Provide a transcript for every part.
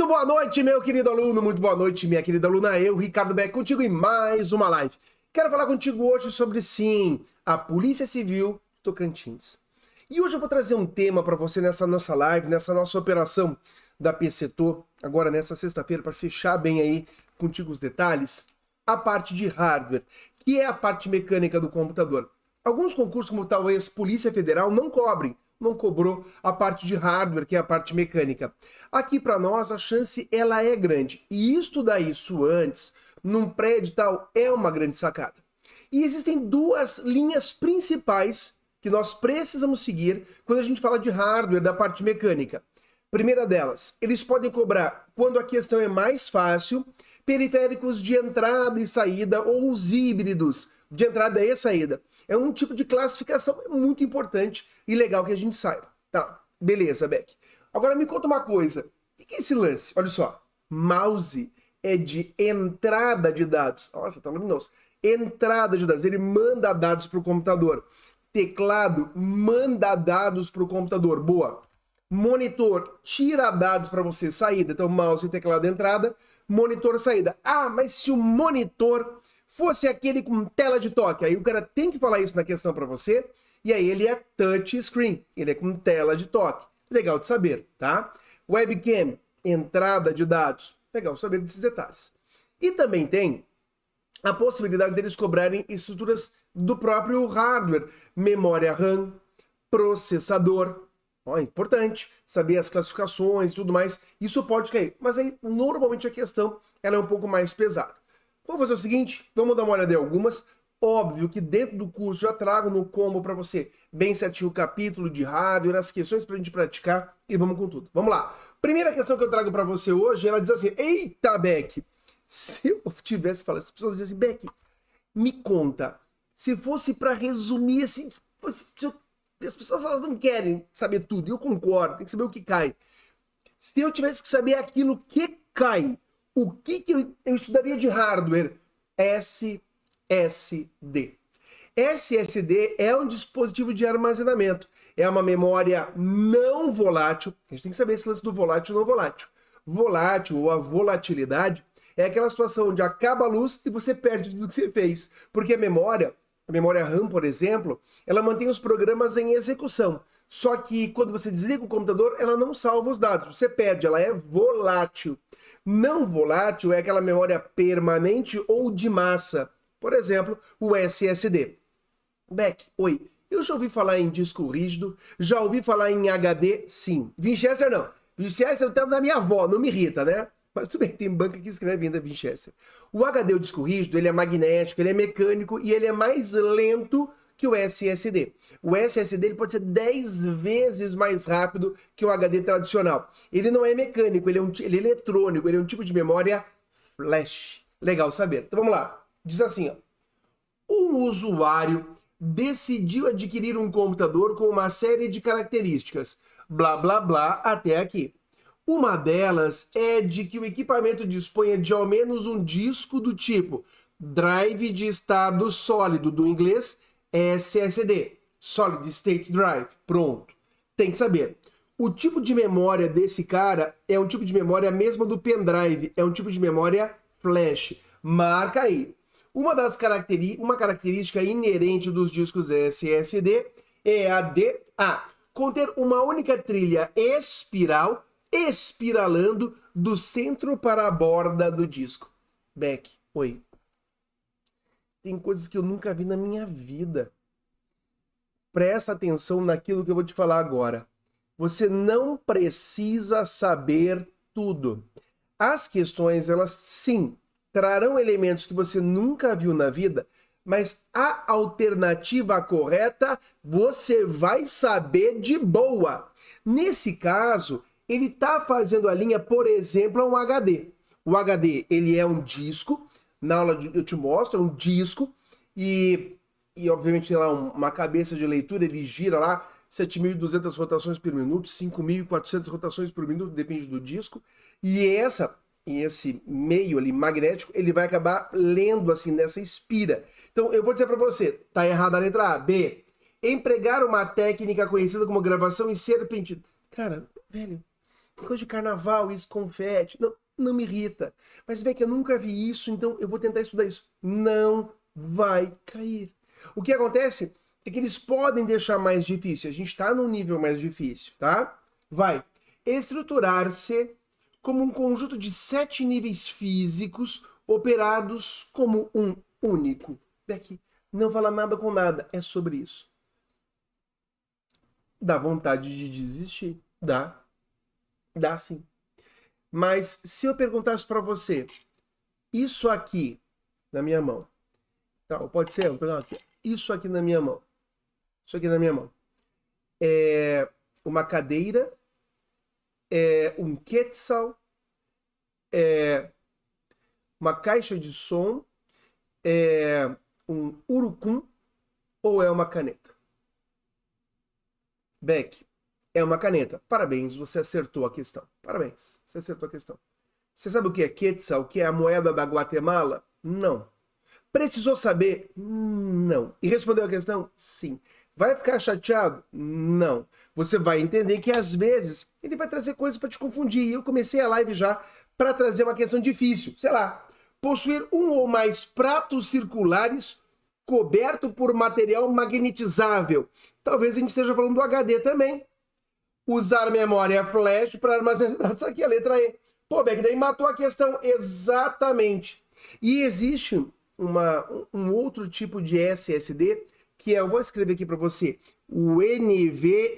Muito boa noite, meu querido aluno, muito boa noite, minha querida aluna. Eu, Ricardo Beck, contigo em mais uma live. Quero falar contigo hoje sobre, sim, a Polícia Civil Tocantins. E hoje eu vou trazer um tema para você nessa nossa live, nessa nossa operação da PCTO, agora nessa sexta-feira, para fechar bem aí contigo os detalhes, a parte de hardware, que é a parte mecânica do computador. Alguns concursos, como talvez Polícia Federal, não cobrou a parte de hardware, que é a parte mecânica. Aqui para nós a chance ela é grande. E estudar isso antes, num pré-edital, é uma grande sacada. E existem duas linhas principais que nós precisamos seguir quando a gente fala de hardware da parte mecânica. Primeira delas, eles podem cobrar, quando a questão é mais fácil, periféricos de entrada e saída ou os híbridos de entrada e saída. É um tipo de classificação muito importante e legal que a gente saiba. Tá, beleza, Beck. Agora me conta uma coisa. O que é esse lance? Olha só. Mouse é de entrada de dados. Nossa, tá luminoso. Entrada de dados. Ele manda dados para o computador. Teclado manda dados para o computador. Boa. Monitor tira dados para você. Saída. Então, mouse e teclado entrada. Monitor saída. Ah, mas se o monitor fosse aquele com tela de toque, aí o cara tem que falar isso na questão para você, e aí ele é touch screen, ele é com tela de toque. Legal de saber, tá? Webcam, entrada de dados, legal saber desses detalhes. E também tem a possibilidade deles cobrarem estruturas do próprio hardware, memória RAM, processador. Ó, importante saber as classificações e tudo mais, isso pode cair, mas aí normalmente a questão ela é um pouco mais pesada. Vamos fazer o seguinte, vamos dar uma olhada em algumas. Óbvio que dentro do curso já trago no combo para você bem certinho o capítulo de hardware, as questões para a gente praticar e vamos com tudo. Vamos lá. Primeira questão que eu trago para você hoje, ela diz assim, eita, Beck, se eu tivesse falado, as pessoas dizem assim, Beck, me conta, se fosse para resumir assim, as pessoas elas não querem saber tudo, eu concordo, tem que saber o que cai. Se eu tivesse que saber aquilo que cai, o que eu estudaria de hardware? SSD. SSD é um dispositivo de armazenamento. É uma memória não volátil. A gente tem que saber esse lance do volátil e não volátil. Volátil ou a volatilidade é aquela situação onde acaba a luz e você perde tudo que você fez. Porque a memória RAM, por exemplo, ela mantém os programas em execução. Só que quando você desliga o computador, ela não salva os dados. Você perde, ela é volátil. Não volátil é aquela memória permanente ou de massa. Por exemplo, o SSD. Beck, oi. Eu já ouvi falar em disco rígido, já ouvi falar em HD, sim. Winchester não. Winchester é o tempo da minha avó, não me irrita, né? Mas tudo bem, tem banca que escreve ainda Winchester. O HD, o disco rígido, ele é magnético, ele é mecânico e ele é mais lento que o SSD. O SSD ele pode ser 10 vezes mais rápido que o HD tradicional. Ele não é mecânico, ele é eletrônico, ele é um tipo de memória flash. Legal saber. Então vamos lá. Diz assim, ó. Um usuário decidiu adquirir um computador com uma série de características, blá blá blá, até aqui. Uma delas é de que o equipamento disponha de ao menos um disco do tipo drive de estado sólido, do inglês SSD, Solid State Drive. Pronto. Tem que saber. O tipo de memória desse cara é um tipo de memória mesmo do pendrive, é um tipo de memória flash. Marca aí. Uma característica inerente dos discos SSD é a de conter uma única trilha espiral, espiralando do centro para a borda do disco. Beck, oi. Tem coisas que eu nunca vi na minha vida. Presta atenção naquilo que eu vou te falar agora. Você não precisa saber tudo. As questões, elas sim, trarão elementos que você nunca viu na vida, mas a alternativa correta você vai saber de boa. Nesse caso, ele está fazendo a linha, por exemplo, a um HD. O HD, ele é um disco. Na aula eu te mostro, é um disco e obviamente tem lá uma cabeça de leitura, ele gira lá 7.200 rotações por minuto, 5.400 rotações por minuto, depende do disco. E esse meio ali magnético, ele vai acabar lendo assim nessa espira. Então eu vou dizer para você, tá errada a letra A. B, empregar uma técnica conhecida como gravação em serpentina. Cara, velho, Coisa de carnaval, isso, confete. Não, não me irrita. Mas, Beck, eu nunca vi isso, então eu vou tentar estudar isso. Não vai cair. O que acontece é que eles podem deixar mais difícil. A gente está num nível mais difícil, tá? Vai estruturar-se como um conjunto de 7 níveis físicos operados como um único. Beck, não fala nada com nada. É sobre isso. Dá vontade de desistir. Dá. Dá sim. Mas se eu perguntasse para você, isso aqui na minha mão, tá, pode ser, vou pegar aqui, isso aqui na minha mão, isso aqui na minha mão, é uma cadeira, é um quetzal, é uma caixa de som, é um urucum ou é uma caneta? Beck, é uma caneta. Parabéns, você acertou a questão. Parabéns, você acertou a questão. Você sabe o que é quetzal? O que é a moeda da Guatemala? Não. Precisou saber? Não. E respondeu a questão? Sim. Vai ficar chateado? Não. Você vai entender que às vezes ele vai trazer coisas para te confundir. E eu comecei a live já para trazer uma questão difícil. Sei lá. Possuir um ou mais pratos circulares coberto por material magnetizável. Talvez a gente esteja falando do HD também. Usar memória flash para armazenar. Isso aqui é a letra E. Pô, Beck, daí matou a questão. Exatamente. E existe um outro tipo de SSD que é, eu vou escrever aqui para você, o NVMe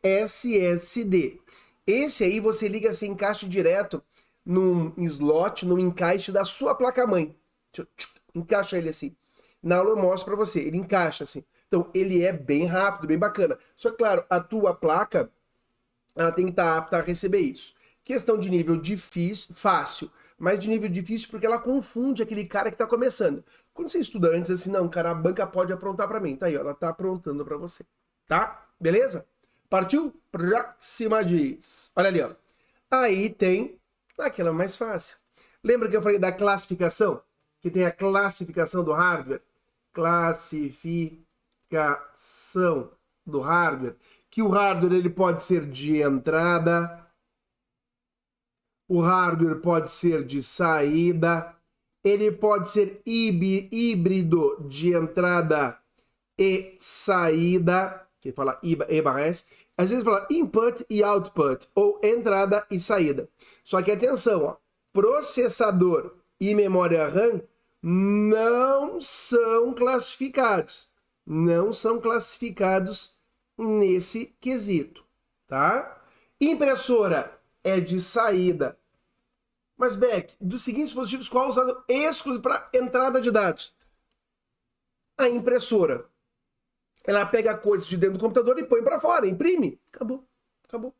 SSD. Esse aí você liga, você encaixa direto num slot, num encaixe da sua placa-mãe. Encaixa ele assim. Na aula eu mostro para você, ele encaixa assim. Então, ele é bem rápido, bem bacana. Só que, claro, a tua placa, ela tem que estar apta a receber isso. Questão de nível difícil, fácil, mas de nível difícil porque ela confunde aquele cara que está começando. Quando você estuda antes, assim, não, cara, a banca pode aprontar para mim. Tá aí, ó, ela tá aprontando para você. Tá? Beleza? Partiu? Próxima diz. Olha ali, ó. Aí tem aquela mais fácil. Lembra que eu falei da classificação? Que tem a classificação do hardware? Classificação do hardware. Que o hardware ele pode ser de entrada, o hardware pode ser de saída, ele pode ser híbrido de entrada e saída, que fala I/S, às vezes fala input e output, ou entrada e saída. Só que atenção, ó, processador e memória RAM não são classificados. Não são classificados nesse quesito, tá? Impressora é de saída. Mas, Beck, dos seguintes dispositivos, qual é usado exclusivo para entrada de dados? A impressora. Ela pega coisas de dentro do computador e põe para fora, imprime. Acabou. Acabou.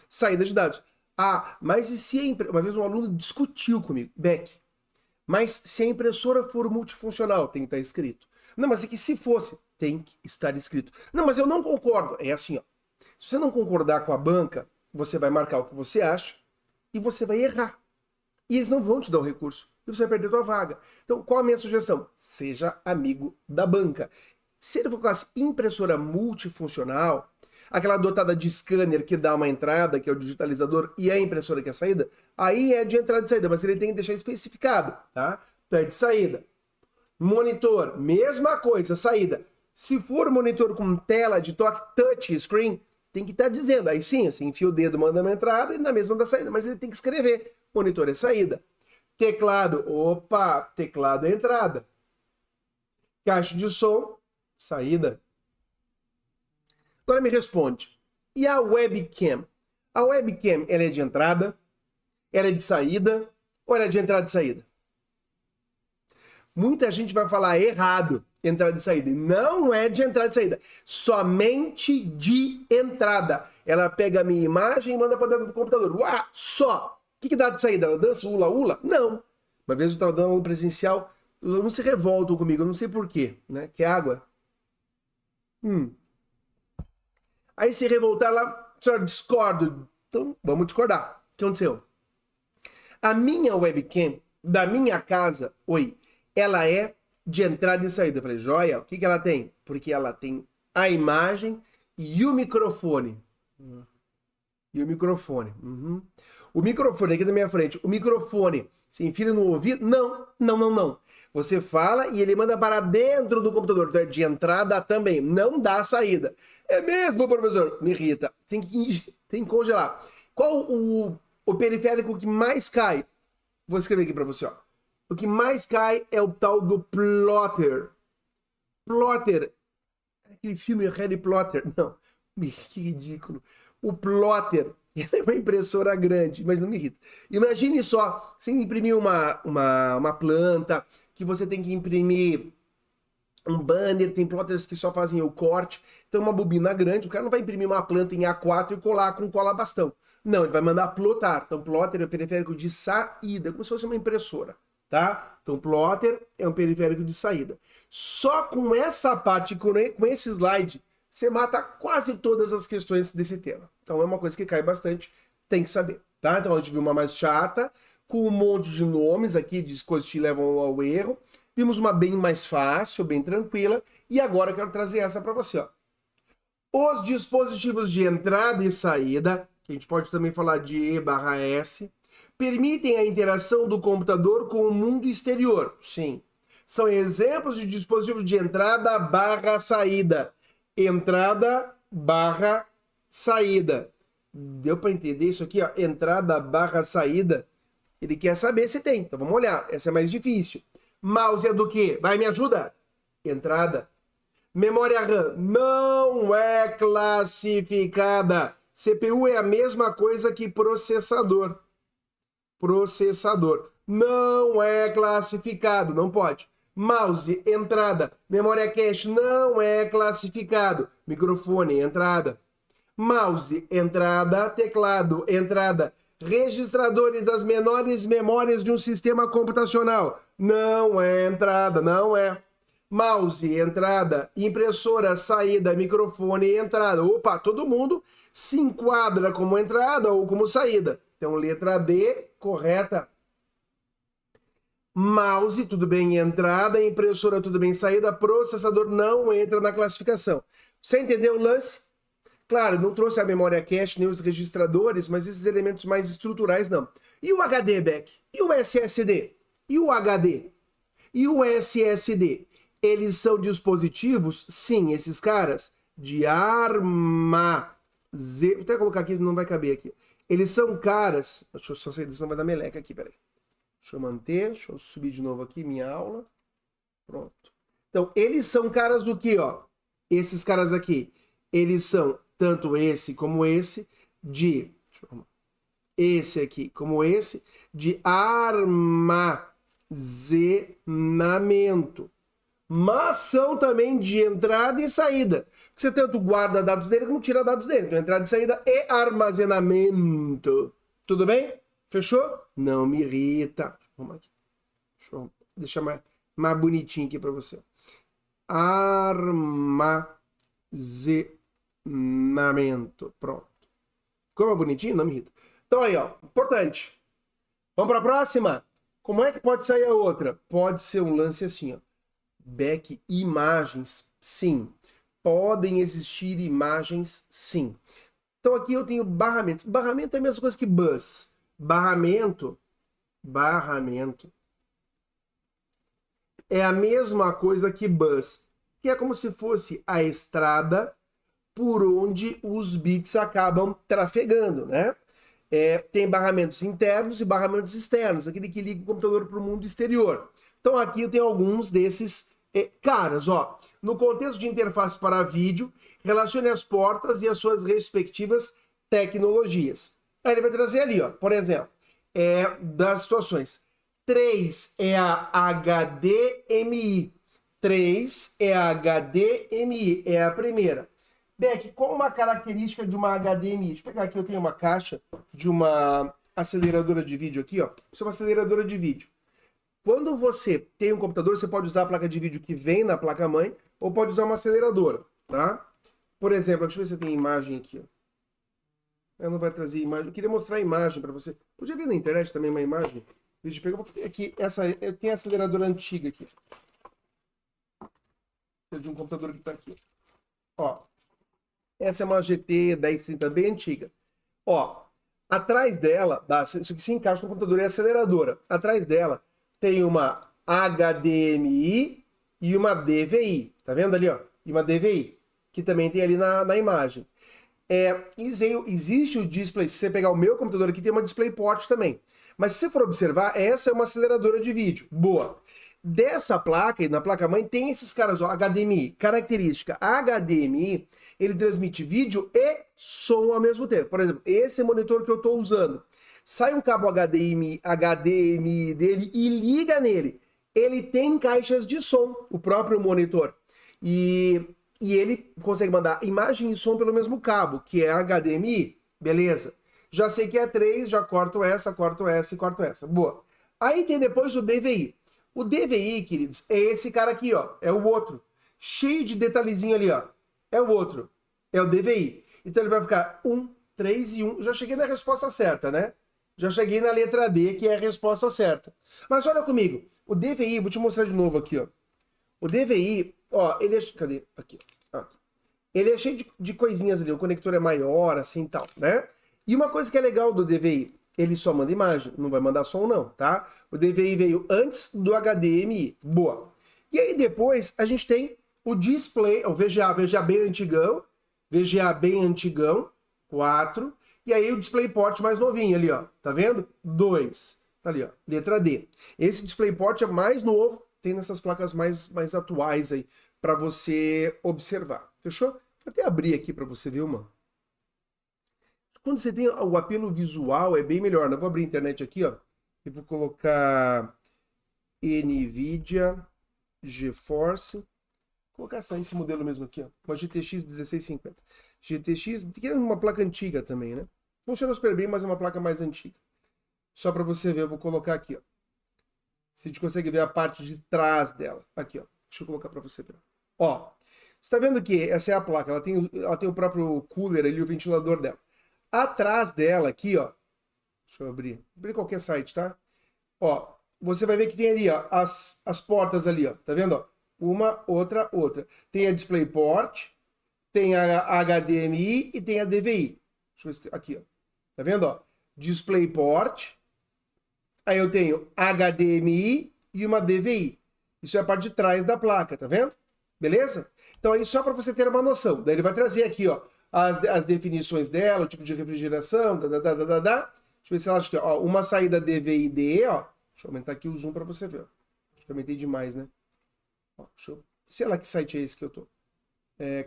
Saída de dados. Ah, mas e se a Uma vez um aluno discutiu comigo, Beck, mas se a impressora for multifuncional, tem que estar escrito. Não, mas é que se fosse, tem que estar escrito. Não, mas eu não concordo. É assim, ó. Se você não concordar com a banca, você vai marcar o que você acha e você vai errar. E eles não vão te dar o recurso. E você vai perder a tua vaga. Então, qual a minha sugestão? Seja amigo da banca. Se ele for classe impressora multifuncional, aquela dotada de scanner que dá uma entrada, que é o digitalizador, e a impressora que é a saída, aí é de entrada e saída, mas ele tem que deixar especificado, tá? Então é de saída. Monitor, mesma coisa, saída. Se for monitor com tela de toque, touch screen, tem que estar dizendo. Aí sim, assim, enfia o dedo, manda uma entrada e na mesma da saída. Mas ele tem que escrever. Monitor é saída. Teclado, opa, teclado é entrada. Caixa de som, saída. Agora me responde. E a webcam? A webcam, ela é de entrada? Ela é de saída? Ou ela é de entrada e saída? Muita gente vai falar errado, entrada e saída. Não é de entrada e saída. Somente de entrada. Ela pega a minha imagem e manda para dentro do computador. Uau, só. O que dá de saída? Ela dança ula-ula? Não. Uma vez eu estava dando aula presencial, os alunos se revoltam comigo, eu não sei porquê, né? Que é água. Aí se revoltar lá, senhor, discordo. Então, vamos discordar. O que aconteceu? A minha webcam da minha casa, ela é de entrada e saída. Eu falei, joia, o que ela tem? Porque ela tem a imagem e o microfone. E o microfone. Uhum. O microfone aqui na minha frente. O microfone, você enfia no ouvido? Não, não, não, não. Você fala e ele manda para dentro do computador. Então é de entrada também. Não dá saída. É mesmo, professor? Me irrita. Tem que congelar. Qual o periférico que mais cai? Vou escrever aqui para você, ó. O que mais cai é o tal do plotter. Plotter. Aquele filme Harry Potter. Não. Que ridículo. O plotter. Ele é uma impressora grande, mas não me irrita. Imagine só, você imprimir uma planta, que você tem que imprimir um banner, tem plotters que só fazem o corte, então uma bobina grande, o cara não vai imprimir uma planta em A4 e colar com cola bastão. Não, ele vai mandar plotar. Então plotter é o periférico de saída, como se fosse uma impressora, tá? Então plotter é um periférico de saída. Só com essa parte, com esse slide, você mata quase todas as questões desse tema. Então é uma coisa que cai bastante, tem que saber, tá? Então a gente viu uma mais chata, com um monte de nomes aqui, de coisas que te levam ao erro. Vimos uma bem mais fácil, bem tranquila, e agora eu quero trazer essa para você, ó. Os dispositivos de entrada e saída, que a gente pode também falar de E/S, permitem a interação do computador com o mundo exterior. Sim. São exemplos de dispositivos de entrada/saída. Entrada/saída. Deu para entender isso aqui, ó? Entrada/saída. Ele quer saber se tem. Então vamos olhar. Essa é mais difícil. Mouse é do quê? Vai, me ajuda? Entrada. Memória RAM não é classificada. CPU é a mesma coisa que processador. Processador. Não é classificado. Não pode. Mouse, entrada. Memória cache não é classificado. Microfone, entrada. Mouse, entrada. Teclado, entrada. Registradores das menores memórias de um sistema computacional. Não é entrada, não é. Mouse, entrada. Impressora, saída. Microfone, entrada. Opa, todo mundo se enquadra como entrada ou como saída. Então, letra D, correta. Mouse, tudo bem, entrada. Impressora, tudo bem, saída. Processador não entra na classificação. Você entendeu o lance? Claro, não trouxe a memória cache nem os registradores, mas esses elementos mais estruturais não. E o HD, Beck? E o SSD? E o HD? E o SSD? Eles são dispositivos? Sim, esses caras de armazenamento. Vou até colocar aqui, não vai caber aqui. Eles são caras... Deixa eu só sair, senão vai dar meleca aqui, peraí. Deixa eu manter, deixa eu subir de novo aqui minha aula. Pronto. Então, eles são caras do que, ó? Esses caras aqui. Eles são tanto esse como esse, esse aqui como esse, de armazenamento. Mas são também de entrada e saída. Você tanto guarda dados dele como tira dados dele. Então, entrada e saída e armazenamento. Tudo bem? Fechou? Não me irrita. Vamos aqui. Deixa eu deixar mais bonitinho aqui para você. Armazenamento. Pronto. Ficou mais bonitinho? Não me irrita. Então aí, ó. Importante. Vamos para a próxima? Como é que pode sair a outra? Pode ser um lance assim, ó. Beck, imagens, sim. Podem existir imagens, sim. Então aqui eu tenho barramentos. Barramento é a mesma coisa que bus. Barramento é a mesma coisa que bus, que é como se fosse a estrada por onde os bits acabam trafegando, né? Tem barramentos internos e barramentos externos, aquele que liga o computador para o mundo exterior. Então aqui eu tenho alguns desses caras, ó. No contexto de interface para vídeo, relacione as portas e as suas respectivas tecnologias. Aí ele vai trazer ali, ó, por exemplo, das situações. 3 é a HDMI. 3 é a HDMI, é a primeira. Beck, qual uma característica de uma HDMI? Deixa eu pegar aqui, eu tenho uma caixa de uma aceleradora de vídeo aqui, ó. Isso é uma aceleradora de vídeo. Quando você tem um computador, você pode usar a placa de vídeo que vem na placa-mãe ou pode usar uma aceleradora, tá? Por exemplo, deixa eu ver se eu tenho imagem aqui, ó. Ela não vai trazer imagem. Eu queria mostrar a imagem para você. Podia ver na internet também uma imagem. Deixa eu pegar aqui, eu tenho a aceleradora antiga aqui. De um computador que tá aqui. Ó. Essa é uma GT 1030 bem antiga. Ó, atrás dela, isso aqui se encaixa no computador, é aceleradora. Atrás dela tem uma HDMI e uma DVI. Tá vendo ali, ó? E uma DVI, que também tem ali na imagem. Existe o display, se você pegar o meu computador aqui, tem uma DisplayPort também. Mas se você for observar, essa é uma aceleradora de vídeo. Boa. Dessa placa, na placa-mãe, tem esses caras, ó, HDMI. Característica, HDMI, ele transmite vídeo e som ao mesmo tempo. Por exemplo, esse monitor que eu estou usando, sai um cabo HDMI dele e liga nele. Ele tem caixas de som, o próprio monitor. E ele consegue mandar imagem e som pelo mesmo cabo, que é HDMI. Beleza. Já sei que é 3, já corto essa e corto essa. Boa. Aí tem depois o DVI. O DVI, queridos, é esse cara aqui, ó. É o outro. Cheio de detalhezinho ali, ó. É o outro. É o DVI. Então ele vai ficar 1, 3 e 1. Já cheguei na resposta certa, né? Já cheguei na letra D, que é a resposta certa. Mas olha comigo. O DVI, vou te mostrar de novo aqui, ó. O DVI, ó, ele é... Cadê? Aqui, ó. Aqui. Ele é cheio de coisinhas ali. O conector é maior, assim e tal, né? E uma coisa que é legal do DVI, ele só manda imagem, não vai mandar som não, tá? O DVI veio antes do HDMI. Boa. E aí depois a gente tem o display, o VGA bem antigão, 4. E aí o DisplayPort mais novinho ali, ó. Tá vendo? 2. Tá ali, ó. Letra D. Esse DisplayPort é mais novo, tem nessas placas mais atuais aí, para você observar. Fechou? Vou até abrir aqui para você ver uma. Quando você tem o apelo visual, é bem melhor. Eu vou abrir a internet aqui, ó. Eu vou colocar NVIDIA GeForce. Vou colocar esse modelo mesmo aqui, ó. Uma GTX 1650. GTX, que é uma placa antiga também, né? Funciona super bem, mas é uma placa mais antiga. Só para você ver, eu vou colocar aqui, ó. Se a gente consegue ver a parte de trás dela. Aqui, ó. Deixa eu colocar para você ver. Ó, você tá vendo que essa é a placa. Ela tem o próprio cooler ali, o ventilador dela. Atrás dela aqui, ó, deixa eu abrir qualquer site, tá? Ó, você vai ver que tem ali, ó, as portas ali, ó, tá vendo, ó? Uma, outra. Tem a DisplayPort, tem a HDMI e tem a DVI. Deixa eu ver se tem, aqui, ó, tá vendo, ó? DisplayPort, aí eu tenho HDMI e uma DVI. Isso é a parte de trás da placa, tá vendo? Beleza? Então aí só para você ter uma noção. Daí ele vai trazer aqui, ó, as definições dela, o tipo de refrigeração, Deixa eu ver se ela acha que, ó, uma saída DVI-DE, ó. Deixa eu aumentar aqui o zoom para você ver, ó. Acho que eu aumentei demais, né? Ó, sei lá que site é esse que eu tô.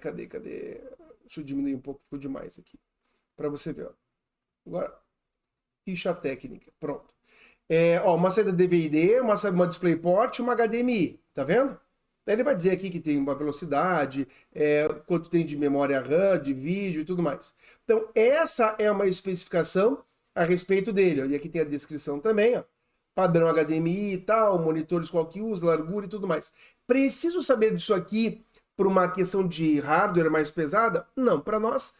Cadê? Deixa eu diminuir um pouco, ficou demais aqui. Para você ver, ó. Agora, ficha técnica, pronto. Ó, uma saída DVI-DE, uma DisplayPort e uma HDMI, tá vendo? Daí ele vai dizer aqui que tem uma velocidade, quanto tem de memória RAM, de vídeo e tudo mais. Então, essa é uma especificação a respeito dele. Ó. E aqui tem a descrição também, ó. Padrão HDMI e tal, monitores qual que usa, largura e tudo mais. Preciso saber disso aqui por uma questão de hardware mais pesada? Não, para nós,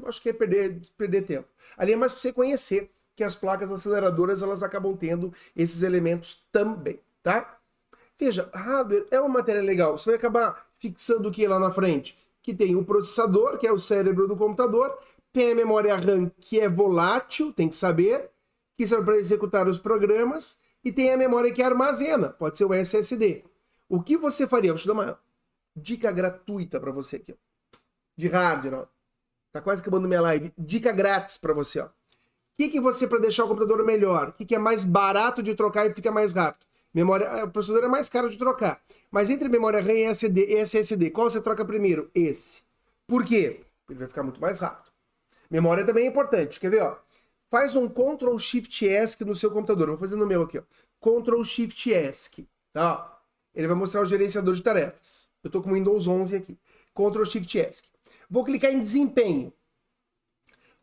acho que é perder tempo. Ali é mais para você conhecer que as placas aceleradoras, elas acabam tendo esses elementos também, tá? Veja, hardware é uma matéria legal. Você vai acabar fixando o que lá na frente? Que tem o processador, que é o cérebro do computador, tem a memória RAM, que é volátil, tem que saber, que serve para executar os programas, e tem a memória que armazena, pode ser o SSD. O que você faria? Vou te dar uma dica gratuita para você aqui, ó. De hardware, ó. Tá quase acabando minha live. Dica grátis para você, ó. O que você, para deixar o computador melhor, o que é mais barato de trocar e fica mais rápido? O processador é mais caro de trocar. Mas entre memória RAM e SSD, qual você troca primeiro? Esse. Por quê? Ele vai ficar muito mais rápido. Memória também é importante. Quer ver, ó? Faz um Ctrl Shift ESC no seu computador. Vou fazer no meu aqui, ó. Ctrl Shift ESC. Tá? Ele vai mostrar o gerenciador de tarefas. Eu tô com o Windows 11 aqui. Ctrl Shift ESC. Vou clicar em desempenho.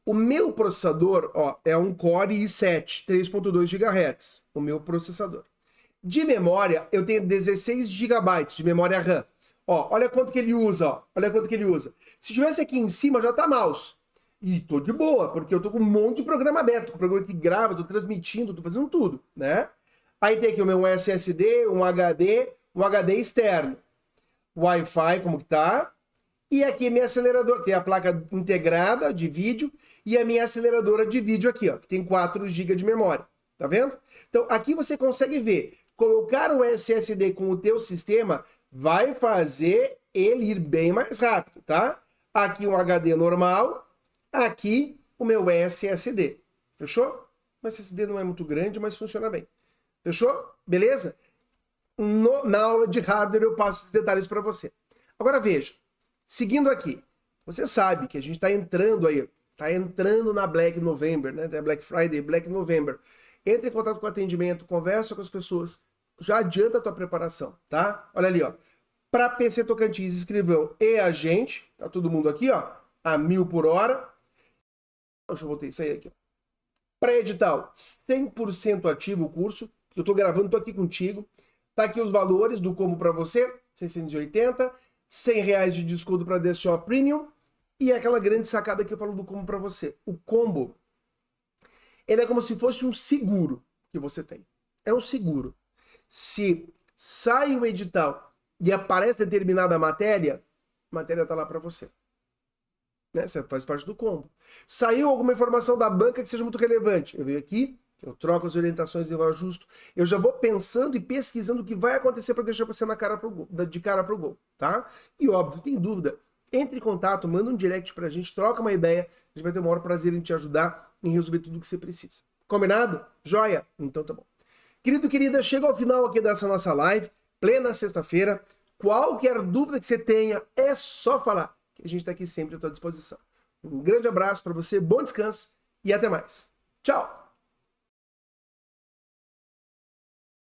O meu processador, ó, é um Core i7, 3.2 GHz. O meu processador. De memória, eu tenho 16 GB de memória RAM. Ó, olha quanto que ele usa, ó. Olha quanto que ele usa. Se tivesse aqui em cima, já tá mouse. E tô de boa, porque eu tô com um monte de programa aberto. Com programa que grava, tô transmitindo, tô fazendo tudo, né? Aí tem aqui o meu SSD, um HD externo. Wi-Fi, como que tá. E aqui minha aceleradora, tem a placa integrada de vídeo e a minha aceleradora de vídeo aqui, ó, que tem 4 GB de memória. Tá vendo? Então aqui você consegue ver, colocar um SSD com o teu sistema vai fazer ele ir bem mais rápido, tá? Aqui um HD normal, aqui o meu SSD. Fechou? O SSD não é muito grande, mas funciona bem. Fechou? Beleza? Na aula de hardware eu passo esses detalhes para você. Agora veja, seguindo aqui, você sabe que a gente está entrando aí, está entrando na Black November, né? Black Friday, Black November. Entre em contato com o atendimento, conversa com as pessoas, já adianta a tua preparação, tá? Olha ali, ó. Para PC Tocantins, escrivão e agente, tá todo mundo aqui, ó, a 1000 por hora. Deixa eu voltar isso aí aqui, ó. Pré-edital, 100% ativo o curso, que eu tô gravando, tô aqui contigo. Tá aqui os valores do combo para você, 680, R$100 de desconto para DSO Premium e aquela grande sacada que eu falo do combo para você. O combo, ele é como se fosse um seguro que você tem. É um seguro. Se sai o edital e aparece determinada matéria, a matéria tá lá para você. Né? Você faz parte do combo. Saiu alguma informação da banca que seja muito relevante. Eu venho aqui, eu troco as orientações e eu ajusto. Eu já vou pensando e pesquisando o que vai acontecer para deixar você de cara pro gol, tá? E óbvio, tem dúvida, entre em contato, manda um direct pra gente, troca uma ideia, a gente vai ter o maior prazer em te ajudar em resolver tudo o que você precisa. Combinado? Joia? Então tá bom. Querido, querida, chega ao final aqui dessa nossa live, plena sexta-feira. Qualquer dúvida que você tenha, é só falar, que a gente está aqui sempre à tua disposição. Um grande abraço para você, bom descanso e até mais. Tchau!